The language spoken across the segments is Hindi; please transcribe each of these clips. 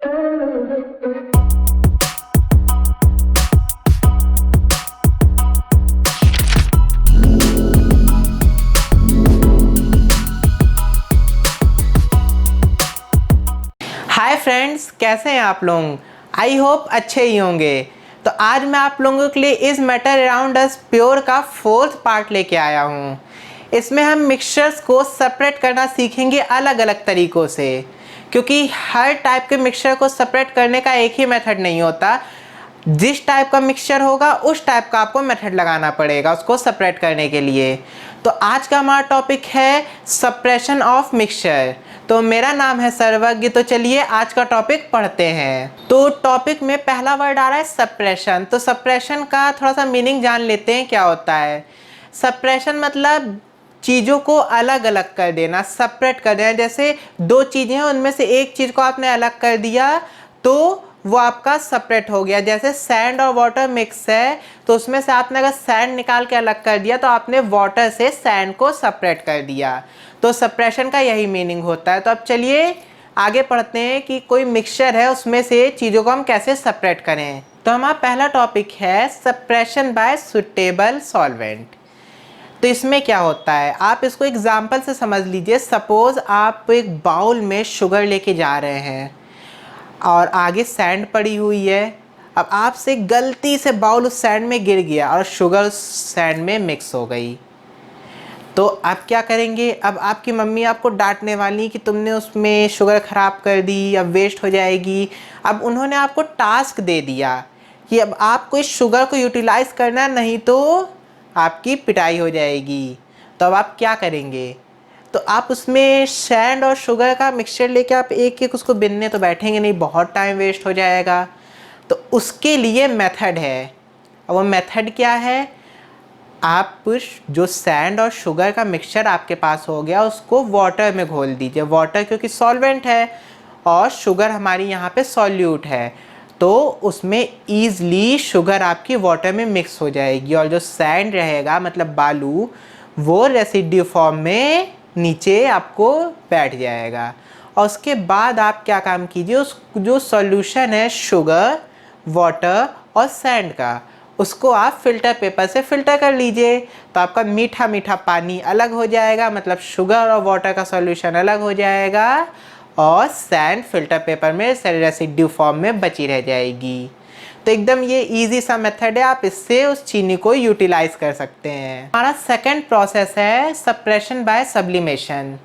हाय फ्रेंड्स, कैसे हैं आप लोग। आई होप अच्छे ही होंगे। तो आज मैं आप लोगों के लिए इस मैटर अराउंड अस प्योर का 4th पार्ट लेके आया हूँ। इसमें हम मिक्सचर्स को सेपरेट करना सीखेंगे अलग अलग तरीक़ों से, क्योंकि हर टाइप के मिक्सचर को सेपरेट करने का एक ही मेथड नहीं होता। जिस टाइप का मिक्सचर होगा उस टाइप का आपको मेथड लगाना पड़ेगा उसको सेपरेट करने के लिए। तो आज का हमारा टॉपिक है सप्रेशन ऑफ मिक्सचर। तो मेरा नाम है सर्वज्ञ। तो चलिए आज का टॉपिक पढ़ते हैं। तो टॉपिक में पहला वर्ड आ रहा है सप्रेशन। तो सप्रेशन का थोड़ा सा मीनिंग जान लेते हैं क्या होता है। सप्रेशन मतलब चीज़ों को अलग अलग कर देना, सेपरेट कर देना। जैसे दो चीज़ें हैं, उनमें से एक चीज़ को आपने अलग कर दिया तो वो आपका सेपरेट हो गया। जैसे सैंड और वाटर मिक्स है, तो उसमें से आपने अगर सैंड निकाल के अलग कर दिया तो आपने वाटर से सैंड को सेपरेट कर दिया। तो सेपरेशन का यही मीनिंग होता है। तो अब चलिए आगे पढ़ते हैं कि कोई मिक्सचर है उसमें से चीज़ों को हम कैसे सेपरेट करें। तो हमारा पहला टॉपिक है सेपरेशन बाय सुटेबल सॉल्वेंट। तो इसमें क्या होता है, आप इसको एग्जाम्पल से समझ लीजिए। सपोज़ आप एक बाउल में शुगर लेके जा रहे हैं और आगे सैंड पड़ी हुई है। अब आपसे गलती से बाउल उस सैंड में गिर गया और शुगर उस सैंड में मिक्स हो गई। तो आप क्या करेंगे। अब आपकी मम्मी आपको डांटने वाली कि तुमने उसमें शुगर ख़राब कर दी, अब वेस्ट हो जाएगी। अब उन्होंने आपको टास्क दे दिया कि अब आपको इस शुगर को यूटिलाइज़ करना, नहीं तो आपकी पिटाई हो जाएगी। तो अब आप क्या करेंगे। तो आप उसमें सैंड और शुगर का मिक्सचर लेके आप एक एक उसको बिनने तो बैठेंगे नहीं, बहुत टाइम वेस्ट हो जाएगा। तो उसके लिए मेथड है। और वो मेथड क्या है, आप जो सैंड और शुगर का मिक्सचर आपके पास हो गया उसको वाटर में घोल दीजिए। वाटर क्योंकि सॉल्वेंट है और शुगर हमारी यहाँ पे सॉल्यूट है, तो उसमें ईज़िली शुगर आपकी वाटर में मिक्स हो जाएगी और जो सैंड रहेगा मतलब बालू, वो रेसिड्यू फॉर्म में नीचे आपको बैठ जाएगा। और उसके बाद आप क्या काम कीजिए, उस जो सॉल्यूशन है शुगर, वाटर और सैंड का, उसको आप फ़िल्टर पेपर से फ़िल्टर कर लीजिए। तो आपका मीठा मीठा पानी अलग हो जाएगा, मतलब शुगर और वाटर का सॉल्यूशन अलग हो जाएगा और सैंड फ़िल्टर पेपर में रेसिड्यू फॉर्म में बची रह जाएगी। तो एकदम ये इजी सा मेथड है, आप इससे उस चीनी को यूटिलाइज़ कर सकते हैं। हमारा सेकंड प्रोसेस है सप्रेशन बाय सब्लिमेशन।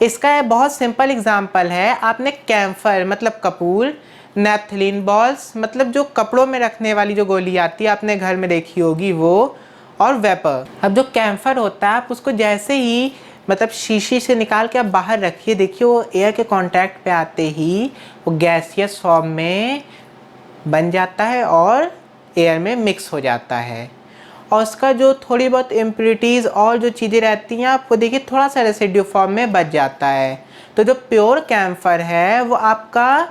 इसका बहुत सिंपल एग्जांपल है। आपने कैम्फर मतलब कपूर, नैप्थलीन बॉल्स मतलब जो कपड़ों में रखने वाली जो गोली आती है, आपने घर में देखी होगी वो, और वेपर। अब जो कैम्फर होता है आप उसको जैसे ही मतलब शीशी से निकाल के आप बाहर रखिए, देखिए वो एयर के कांटेक्ट पे आते ही वो गैसियस फॉर्म में बन जाता है और एयर में मिक्स हो जाता है। और उसका जो थोड़ी बहुत इम्प्योरिटीज़ और जो चीज़ें रहती हैं आपको देखिए थोड़ा सा रेसिड्यू फॉर्म में बच जाता है। तो जो प्योर कैम्फर है वो आपका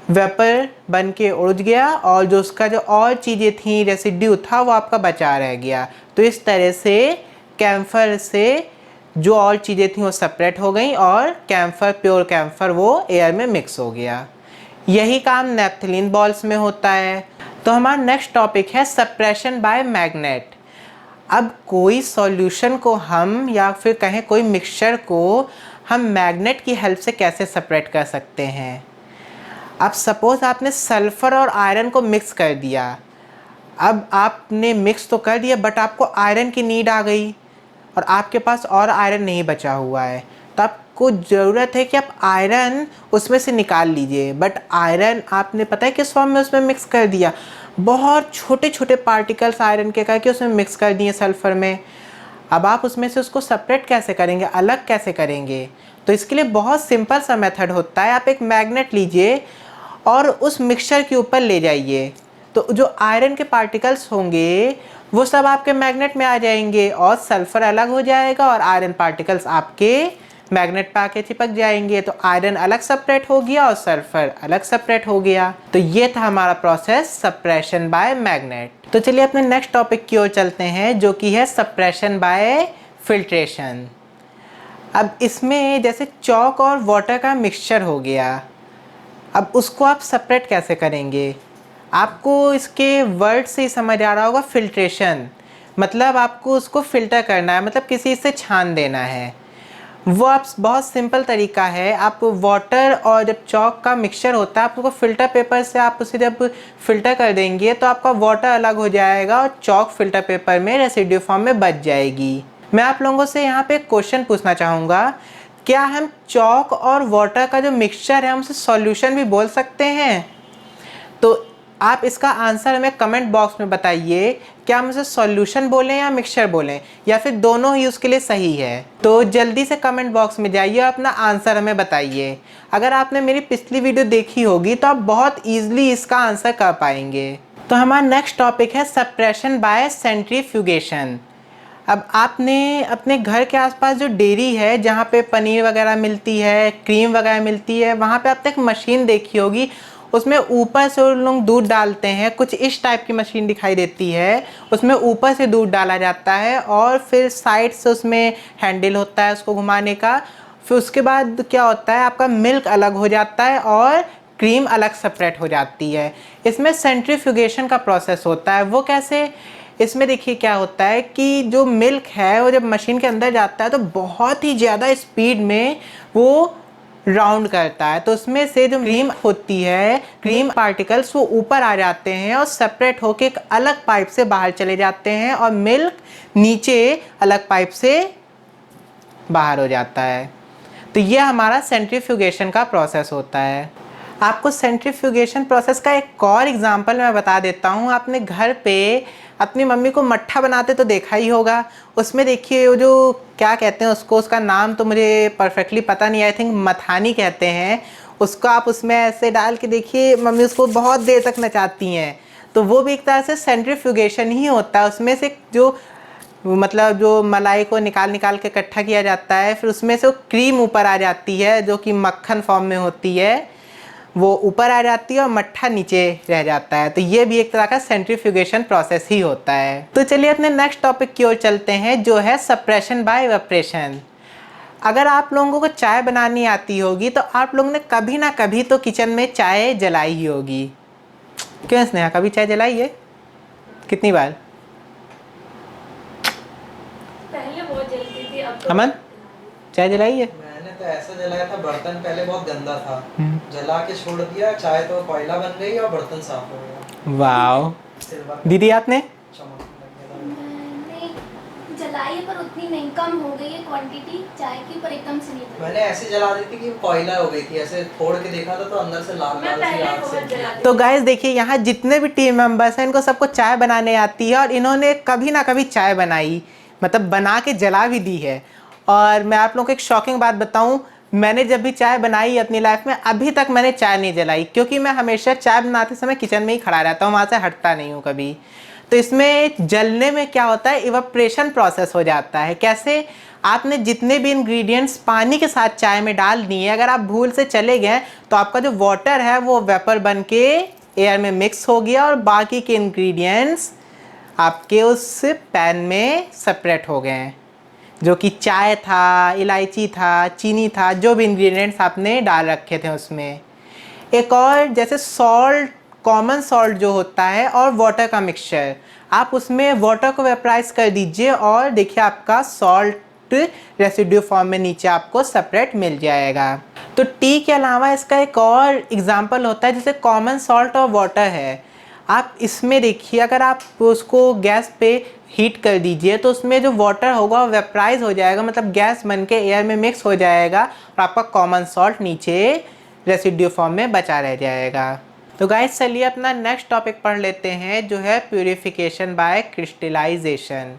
वेपर बन के उड़ गया और जो उसका जो और चीज़ें थी रेसिड्यू था वो आपका बचा रह गया। तो इस तरह से कैम्फर से जो और चीज़ें थी वो सेपरेट हो गई और कैम्फर, प्योर कैम्फर वो एयर में मिक्स हो गया। यही काम नैप्थलीन बॉल्स में होता है। तो हमारा नेक्स्ट टॉपिक है सप्रेशन बाय मैग्नेट। अब कोई सॉल्यूशन को हम या फिर कहें कोई मिक्सचर को हम मैग्नेट की हेल्प से कैसे सेपरेट कर सकते हैं। अब सपोज़ आपने सल्फ़र और आयरन को मिक्स कर दिया। अब आपने मिक्स तो कर दिया बट आपको आयरन की नीड आ गई और आपके पास और आयरन नहीं बचा हुआ है। तो आपको ज़रूरत है कि आप आयरन उसमें से निकाल लीजिए, बट आयरन आपने पता है किस फॉर्म में उसमें मिक्स कर दिया, बहुत छोटे छोटे पार्टिकल्स आयरन के करके उसमें मिक्स कर दिए सल्फ़र में। अब आप उसमें से उसको सेपरेट कैसे करेंगे, अलग कैसे करेंगे। तो इसके लिए बहुत सिंपल सा मेथड होता है। आप एक मैग्नेट लीजिए और उस मिक्सचर के ऊपर ले जाइए, तो जो आयरन के पार्टिकल्स होंगे वो सब आपके मैग्नेट में आ जाएंगे और सल्फ़र अलग हो जाएगा और आयरन पार्टिकल्स आपके मैग्नेट पे आके चिपक जाएंगे। तो आयरन अलग सेपरेट हो गया और सल्फ़र अलग सेपरेट हो गया। तो ये था हमारा प्रोसेस सप्रेशन बाय मैग्नेट। तो चलिए अपने नेक्स्ट टॉपिक की ओर चलते हैं जो कि है सप्रेशन बाय फिल्ट्रेशन। अब इसमें जैसे चॉक और वाटर का मिक्सचर हो गया। अब उसको आप सेपरेट कैसे करेंगे? आपको इसके वर्ड से ही समझ आ रहा होगा, फिल्ट्रेशन। मतलब आपको उसको फ़िल्टर करना है, मतलब किसी से छान देना है। वो आप बहुत सिंपल तरीका है। आप वाटर और जब चॉक का मिक्सचर होता है, आप उसको फ़िल्टर पेपर से आप उसे जब फ़िल्टर कर देंगे तो आपका वाटर अलग हो जाएगा और चॉक फ़िल्टर पेपर में रेसिड्यू फॉर्म में बच जाएगी। मैं आप लोगों से यहाँ पे एक क्वेश्चन पूछना चाहूँगा, क्या हम चॉक और वाटर का जो मिक्सचर है हम उसे सॉल्यूशन भी बोल सकते हैं? तो आप इसका आंसर हमें कमेंट बॉक्स में बताइए, क्या हम उसे सॉल्यूशन बोलें या मिक्सचर बोलें, या फिर दोनों ही उसके लिए सही है। तो जल्दी से कमेंट बॉक्स में जाइए और अपना आंसर हमें बताइए। अगर आपने मेरी पिछली वीडियो देखी होगी तो आप बहुत ईजिली इसका आंसर कर पाएंगे। तो हमारा नेक्स्ट टॉपिक है सप्रेशन बाय सेंट्रीफ्यूगेशन। अब आपने अपने घर के आसपास जो डेयरी है जहाँ पे पनीर वगैरह मिलती है, क्रीम वगैरह मिलती है, वहाँ पे आपने एक मशीन देखी होगी। उसमें ऊपर से उन लोग दूध डालते हैं, कुछ इस टाइप की मशीन दिखाई देती है। उसमें ऊपर से दूध डाला जाता है और फिर साइड से उसमें हैंडल होता है उसको घुमाने का। फिर उसके बाद क्या होता है, आपका मिल्क अलग हो जाता है और क्रीम अलग सेपरेट हो जाती है। इसमें सेंट्रीफ्यूगेशन का प्रोसेस होता है। वो कैसे? इसमें देखिए क्या होता है कि जो मिल्क है वो जब मशीन के अंदर जाता है तो बहुत ही ज़्यादा स्पीड में वो राउंड करता है। तो उसमें से जो क्रीम होती है, क्रीम पार्टिकल्स वो ऊपर आ जाते हैं और सेपरेट होके एक अलग पाइप से बाहर चले जाते हैं और मिल्क नीचे अलग पाइप से बाहर हो जाता है। तो ये हमारा सेंट्रीफ्यूगेशन का प्रोसेस होता है। आपको सेंट्रीफ्यूगेशन प्रोसेस का एक और एग्जांपल मैं बता देता हूँ। आपने घर पे अपनी मम्मी को मट्ठा बनाते तो देखा ही होगा। उसमें देखिए वो जो क्या कहते हैं उसको, उसका नाम तो मुझे परफेक्टली पता नहीं, आई थिंक मथानी कहते हैं उसको। आप उसमें ऐसे डाल के देखिए, मम्मी उसको बहुत देर तक नचाती हैं। तो वो भी एक तरह से सेंट्रीफ्यूगेशन ही होता है। उसमें से जो मतलब जो मलाई को निकाल निकाल के इकट्ठा किया जाता है, फिर उसमें से वो क्रीम ऊपर आ जाती है जो कि मक्खन फॉर्म में होती है, वो ऊपर आ जाती है और मट्ठा नीचे रह जाता है। तो ये भी एक तरह का सेंट्रीफ्यूगेशन प्रोसेस ही होता है। तो चलिए अपने नेक्स्ट टॉपिक की ओर चलते हैं, जो है सप्रेशन बाय इवेपोरेशन। अगर आप लोगों को चाय बनानी आती होगी तो आप लोगों ने कभी ना कभी तो किचन में चाय जलाई ही होगी। क्यों स्नेहा, कभी चाय जलाई है? कितनी बार? पहले बहुत जलती थी, अब तो अमन, चाय जलाई है? मैंने तो ऐसा जलाया था, बर्तन पहले बहुत गंदा था, जला के छोड़ दिया, चाय तो कोयला बन गई और बर्तन साफ हो गया। वाओ। सिल्वर दीदी आपने? चमक लग गया मैंने जलाई है पर उतनी नहीं, कम हो गई है क्वांटिटी चाय की, पर एकदम से नहीं था। जली। मैंने ऐसे जला दी थी कि कोयला हो गई थी, ऐसे फोड़ के देखा था तो अंदर से लाल मैं लाल सी पहले आग बहुत से। जलाती तो गाइस देखिए, यहाँ जितने भी टीम मेंबर्स हैं इनको सबको चाय बनाने आती है और इन्होंने कभी ना कभी चाय बनाई, मतलब बना के जला भी दी है। और मैं आप लोगों को एक शॉकिंग बात बताऊं, मैंने जब भी चाय बनाई अपनी लाइफ में, अभी तक मैंने चाय नहीं जलाई, क्योंकि मैं हमेशा चाय बनाते समय किचन में ही खड़ा रहता हूँ, वहाँ से हटता नहीं हूँ कभी। तो इसमें जलने में क्या होता है, इवेपोरेशन प्रोसेस हो जाता है। कैसे? आपने जितने भी इंग्रेडिएंट्स पानी के साथ चाय में डाल दिए, अगर आप भूल से चले गए तो आपका जो वाटर है वो वेपर बन के एयर में मिक्स हो गया और बाकी के इंग्रेडिएंट्स आपके उस पैन में सेपरेट हो गए, जो कि चाय था, इलायची था, चीनी था, जो भी इंग्रेडिएंट्स आपने डाल रखे थे उसमें। एक और जैसे सॉल्ट, कॉमन सॉल्ट जो होता है, और वाटर का मिक्सचर, आप उसमें वाटर को वेपराइज कर दीजिए और देखिए आपका सॉल्ट रेसिड्यू फॉर्म में नीचे आपको सेपरेट मिल जाएगा। तो टी के अलावा इसका एक और एग्जांपल होता है, जैसे कॉमन सॉल्ट और वाटर है। आप इसमें देखिए, अगर आप उसको गैस पे हीट कर दीजिए तो उसमें जो वाटर होगा वो वेपराइज हो जाएगा, मतलब गैस बन के एयर में मिक्स हो जाएगा और आपका कॉमन सॉल्ट नीचे रेसिड्यू फॉर्म में बचा रह जाएगा। तो गाइस चलिए अपना नेक्स्ट टॉपिक पढ़ लेते हैं, जो है प्यूरिफिकेशन बाय क्रिस्टलाइजेशन।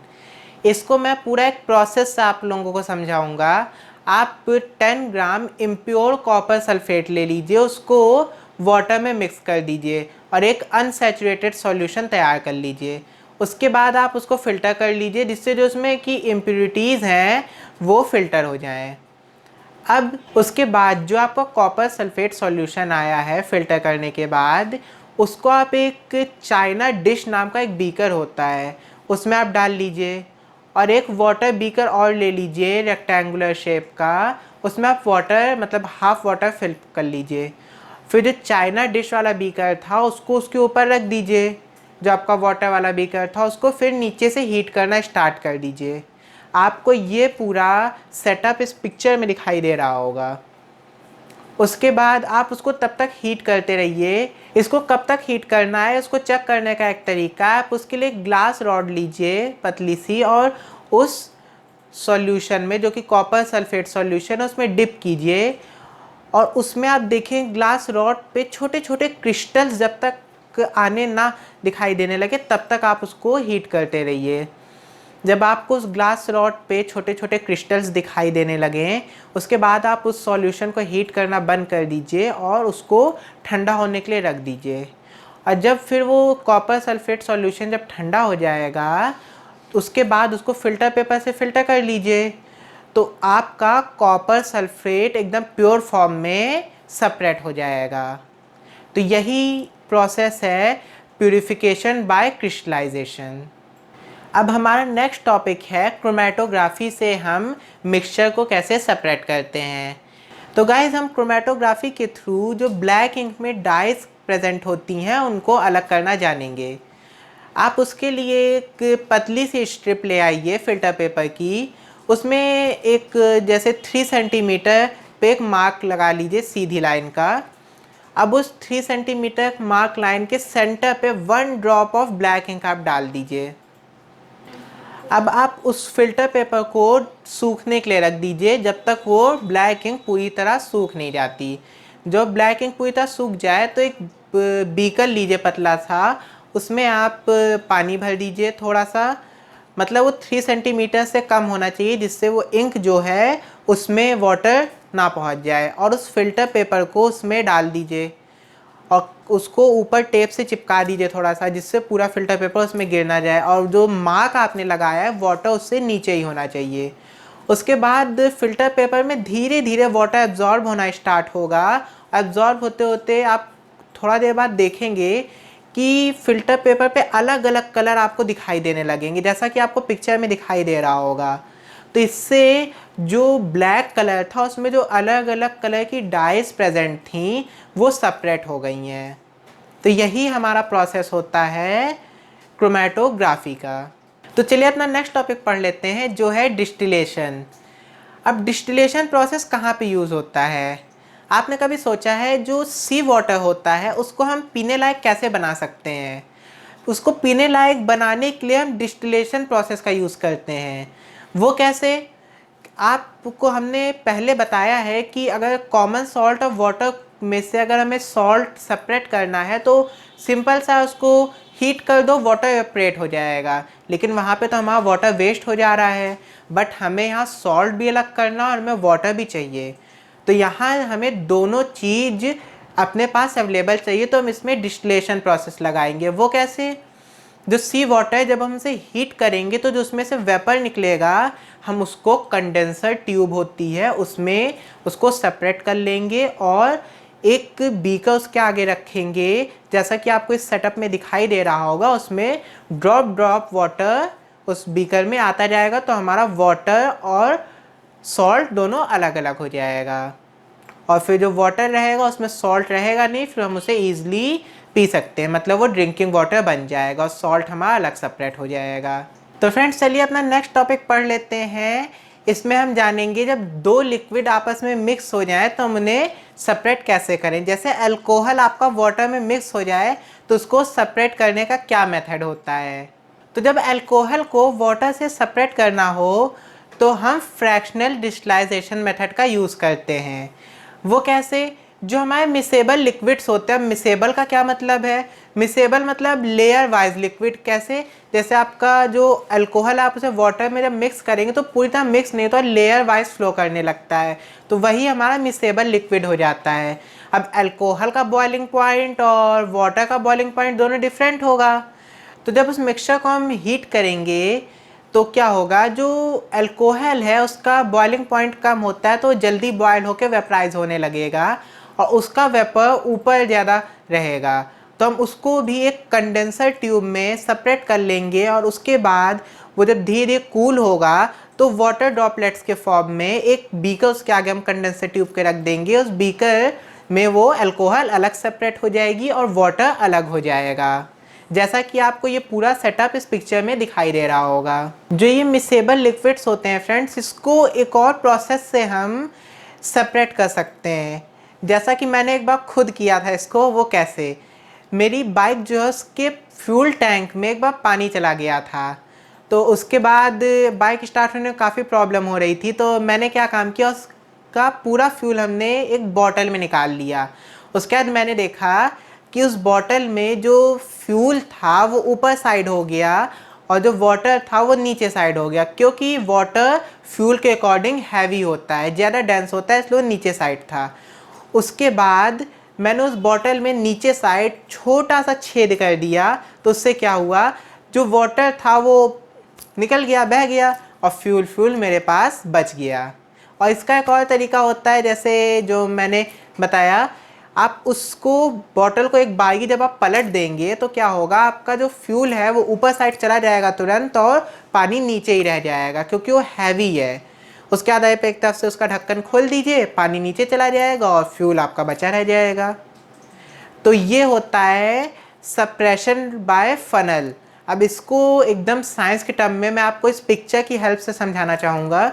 इसको मैं पूरा एक प्रोसेस से आप लोगों को समझाऊंगा। आप 10 ग्राम इम्प्योर कॉपर सल्फेट ले लीजिए, उसको वाटर में मिक्स कर दीजिए और एक अनसैचुरेटेड सॉल्यूशन तैयार कर लीजिए। उसके बाद आप उसको फ़िल्टर कर लीजिए, जिससे जो उसमें की इम्प्योरिटीज़ हैं वो फ़िल्टर हो जाएं। अब उसके बाद जो आपका कॉपर सल्फेट सॉल्यूशन आया है फ़िल्टर करने के बाद, उसको आप एक चाइना डिश नाम का एक बीकर होता है उसमें आप डाल लीजिए, और एक वाटर बीकर और ले लीजिए रेक्टेंगुलर शेप का, उसमें आप वाटर मतलब हाफ़ वाटर फिल कर लीजिए। फिर जो चाइना डिश वाला बीकर था उसको उसके ऊपर रख दीजिए, जो आपका वाटर वाला बीकर था उसको फिर नीचे से हीट करना स्टार्ट कर दीजिए। आपको ये पूरा सेटअप इस पिक्चर में दिखाई दे रहा होगा। उसके बाद आप उसको तब तक हीट करते रहिए। इसको कब तक हीट करना है उसको चेक करने का एक तरीका है, आप उसके लिए ग्लास रॉड लीजिए पतली सी, और उस सॉल्यूशन में जो कि कॉपर सल्फेट सॉल्यूशन है उसमें डिप कीजिए, और उसमें आप देखें ग्लास रॉड पे छोटे छोटे क्रिस्टल्स जब तक आने ना दिखाई देने लगे तब तक आप उसको हीट करते रहिए। जब आपको उस ग्लास रॉड पे छोटे छोटे क्रिस्टल्स दिखाई देने लगें उसके बाद आप उस सॉल्यूशन को हीट करना बंद कर दीजिए और उसको ठंडा होने के लिए रख दीजिए। और जब फिर वो कॉपर सल्फेट सॉल्यूशन जब ठंडा हो जाएगा उसके बाद उसको फ़िल्टर पेपर से फ़िल्टर कर लीजिए, तो आपका कॉपर सल्फेट एकदम प्योर फॉर्म में सेपरेट हो जाएगा। तो यही प्रोसेस है प्यूरिफिकेशन बाय क्रिस्टलाइजेशन। अब हमारा नेक्स्ट टॉपिक है क्रोमेटोग्राफी से हम मिक्सचर को कैसे सेपरेट करते हैं। तो गाइस हम क्रोमेटोग्राफी के थ्रू जो ब्लैक इंक में डाइज प्रेजेंट होती हैं उनको अलग करना जानेंगे। आप उसके लिए एक पतली सी स्ट्रिप ले आइए फ़िल्टर पेपर की, उसमें एक जैसे 3 सेंटीमीटर पे एक मार्क लगा लीजिए सीधी लाइन का। अब उस 3 सेंटीमीटर मार्क लाइन के सेंटर पे 1 ड्रॉप ऑफ ब्लैक इंक आप डाल दीजिए। अब आप उस फिल्टर पेपर को सूखने के लिए रख दीजिए जब तक वो ब्लैक इंक पूरी तरह सूख नहीं जाती। जब ब्लैक इंक पूरी तरह सूख जाए तो एक बीकर लीजिए पतला सा, उसमें आप पानी भर दीजिए थोड़ा सा, मतलब वो 3 सेंटीमीटर से कम होना चाहिए जिससे वो इंक जो है उसमें वाटर ना पहुंच जाए, और उस फिल्टर पेपर को उसमें डाल दीजिए और उसको ऊपर टेप से चिपका दीजिए थोड़ा सा जिससे पूरा फ़िल्टर पेपर उसमें गिर ना जाए, और जो मार्क आपने लगाया है वाटर उससे नीचे ही होना चाहिए। उसके बाद फ़िल्टर पेपर में धीरे धीरे वाटर एब्जॉर्ब होना स्टार्ट होगा। एब्जॉर्ब होते होते आप थोड़ा देर बाद देखेंगे कि फ़िल्टर पेपर पे अलग अलग कलर आपको दिखाई देने लगेंगे जैसा कि आपको पिक्चर में दिखाई दे रहा होगा। तो इससे जो ब्लैक कलर था उसमें जो अलग अलग कलर की डाइज प्रेजेंट थी वो सेपरेट हो गई हैं। तो यही हमारा प्रोसेस होता है क्रोमेटोग्राफी का। तो चलिए अपना नेक्स्ट टॉपिक पढ़ लेते हैं जो है डिस्टिलेशन। अब डिस्टिलेशन प्रोसेस कहाँ पे यूज़ होता है? आपने कभी सोचा है जो सी वाटर होता है उसको हम पीने लायक कैसे बना सकते हैं? उसको पीने लायक बनाने के लिए हम डिस्टिलेशन प्रोसेस का यूज़ करते हैं। वो कैसे? आपको हमने पहले बताया है कि अगर कॉमन सॉल्ट और वाटर में से अगर हमें सॉल्ट सेपरेट करना है तो सिंपल सा उसको हीट कर दो, वाटर एवैपोरेट हो जाएगा। लेकिन वहाँ पे तो हमारा वाटर वेस्ट हो जा रहा है, बट हमें यहाँ सॉल्ट भी अलग करना और हमें वाटर भी चाहिए। तो यहाँ हमें दोनों चीज़ अपने पास अवेलेबल चाहिए, तो हम इसमें डिस्टिलेशन प्रोसेस लगाएंगे। वो कैसे? जो सी वाटर जब हम उसे हीट करेंगे तो जो उसमें से वेपर निकलेगा हम उसको कंडेंसर ट्यूब होती है उसमें उसको सेपरेट कर लेंगे और एक बीकर उसके आगे रखेंगे जैसा कि आपको इस सेटअप में दिखाई दे रहा होगा। उसमें ड्रॉप ड्रॉप वाटर उस बीकर में आता जाएगा, तो हमारा वाटर और सॉल्ट दोनों अलग अलग हो जाएगा। और फिर जो वाटर रहेगा उसमें सॉल्ट रहेगा नहीं, फिर हम उसे ईजिली पी सकते हैं, मतलब वो ड्रिंकिंग वाटर बन जाएगा और सॉल्ट हमारा अलग सेपरेट हो जाएगा। तो फ्रेंड्स चलिए अपना नेक्स्ट टॉपिक पढ़ लेते हैं। इसमें हम जानेंगे जब दो लिक्विड आपस में मिक्स हो जाए तो हम उन्हें सेपरेट कैसे करें। जैसे अल्कोहल आपका वाटर में मिक्स हो जाए तो उसको सेपरेट करने का क्या मेथड होता है। तो जब अल्कोहल को वाटर से सेपरेट करना हो तो हम फ्रैक्शनल डिस्टिलाइजेशन मेथड का यूज़ करते हैं। वो कैसे? जो हमारे मिसेबल लिक्विड्स होते हैं, मिसेबल का क्या मतलब है? मिसेबल मतलब लेयर वाइज लिक्विड। कैसे? जैसे आपका जो अल्कोहल आप उसे वाटर में जब मिक्स करेंगे तो पूरी तरह मिक्स नहीं होता, लेयर वाइज फ्लो करने लगता है, तो वही हमारा मिसेबल लिक्विड हो जाता है। अब अल्कोहल का बॉइलिंग पॉइंट और वाटर का बॉइलिंग पॉइंट दोनों डिफरेंट होगा। तो जब उस मिक्सचर को हम हीट करेंगे तो क्या होगा, जो अल्कोहल है उसका बॉइलिंग पॉइंट कम होता है तो जल्दी बॉयल होकर वेपराइज होने लगेगा और उसका वेपर ऊपर ज़्यादा रहेगा। तो हम उसको भी एक कंडेंसर ट्यूब में सेपरेट कर लेंगे और उसके बाद वो जब धीरे धीरे कूल होगा तो वाटर ड्रॉपलेट्स के फॉर्म में एक बीकर उसके आगे हम कंडेंसर ट्यूब के रख देंगे। उस बीकर में वो अल्कोहल अलग सेपरेट हो जाएगी और वाटर अलग हो जाएगा, जैसा कि आपको ये पूरा सेटअप इस पिक्चर में दिखाई दे रहा होगा। जो ये मिक्सेबल लिक्विड्स होते हैं फ्रेंड्स, इसको एक और प्रोसेस से हम सेपरेट कर सकते हैं, जैसा कि मैंने एक बार खुद किया था इसको। वो कैसे, मेरी बाइक जो है उसके फ्यूल टैंक में एक बार पानी चला गया था, तो उसके बाद बाइक स्टार्ट होने में काफ़ी प्रॉब्लम हो रही थी। तो मैंने क्या काम किया, उसका पूरा फ्यूल हमने एक बॉटल में निकाल लिया। उसके बाद मैंने देखा कि उस बॉटल में जो फ्यूल था वो ऊपर साइड हो गया और जो वाटर था वो नीचे साइड हो गया, क्योंकि वाटर फ्यूल के अकॉर्डिंग हैवी होता है, ज़्यादा डेंस होता है, इसलिए नीचे साइड था। उसके बाद मैंने उस बॉटल में नीचे साइड छोटा सा छेद कर दिया, तो उससे क्या हुआ, जो वाटर था वो निकल गया, बह गया और फ्यूल मेरे पास बच गया। और इसका एक और तरीका होता है, जैसे जो मैंने बताया, आप उसको बॉटल को एक बारी जब आप पलट देंगे तो क्या होगा, आपका जो फ्यूल है वो ऊपर साइड चला जाएगा तुरंत और पानी नीचे ही रह जाएगा, क्योंकि वो हैवी है। उसके बाद आप एक तरफ से उसका ढक्कन खोल दीजिए, पानी नीचे चला जाएगा और फ्यूल आपका बचा रह जाएगा। तो ये होता है सप्रेशन बाय फनल। अब इसको एकदम साइंस के टर्म में मैं आपको इस पिक्चर की हेल्प से समझाना चाहूँगा।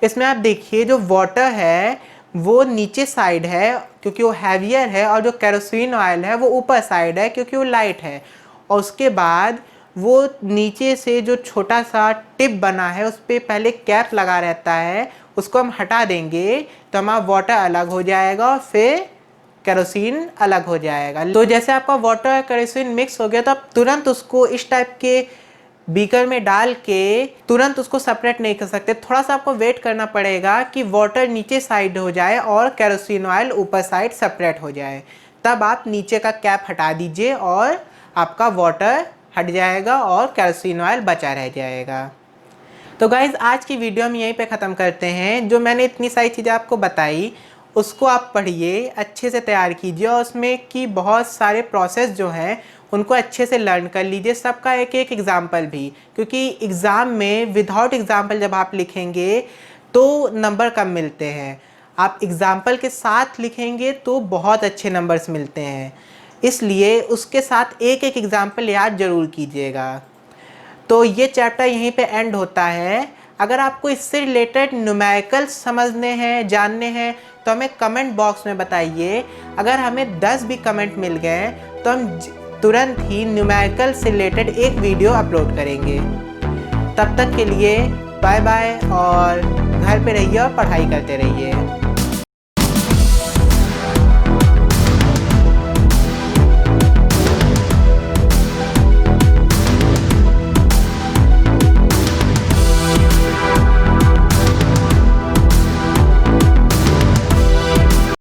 इसमें आप देखिए, जो वाटर है वो नीचे साइड है क्योंकि वो हैवियर है, और जो केरोसिन ऑयल है वो ऊपर साइड है क्योंकि वो लाइट है। और उसके बाद वो नीचे से जो छोटा सा टिप बना है उस पर पहले कैप लगा रहता है, उसको हम हटा देंगे तो हमारा वाटर अलग हो जाएगा और फिर केरोसिन अलग हो जाएगा। तो जैसे आपका वाटर और केरोसिन मिक्स हो गया तो आप तुरंत उसको इस टाइप के बीकर में डाल के तुरंत उसको सेपरेट नहीं कर सकते, थोड़ा सा आपको वेट करना पड़ेगा कि वाटर नीचे साइड हो जाए और केरोसिन ऑयल ऊपर साइड सेपरेट हो जाए, तब आप नीचे का कैप हटा दीजिए और आपका वाटर हट जाएगा और केरोसिन ऑयल बचा रह जाएगा। तो गाइज़, आज की वीडियो हम यहीं पे ख़त्म करते हैं। जो मैंने इतनी सारी चीज़ें आपको बताई उसको आप पढ़िए, अच्छे से तैयार कीजिए और उसमें की बहुत सारे प्रोसेस जो हैं उनको अच्छे से लर्न कर लीजिए, सबका एक एक एग्ज़ाम्पल भी, क्योंकि एग्ज़ाम में विदाउट एग्ज़ाम्पल जब आप लिखेंगे तो नंबर कम मिलते हैं, आप एग्ज़ाम्पल के साथ लिखेंगे तो बहुत अच्छे नंबर्स मिलते हैं, इसलिए उसके साथ एक एक एग्ज़ाम्पल याद ज़रूर कीजिएगा। तो ये चैप्टर यहीं पे एंड होता है। अगर आपको इससे रिलेटेड न्यूमेरिकल्स समझने हैं, जानने हैं, तो हमें कमेंट बॉक्स में बताइए। अगर हमें 10 भी कमेंट मिल गए तो हम तुरंत ही न्यूमेरिकल से रिलेटेड एक वीडियो अपलोड करेंगे। तब तक के लिए बाय बाय और घर पे रहिए और पढ़ाई करते रहिए।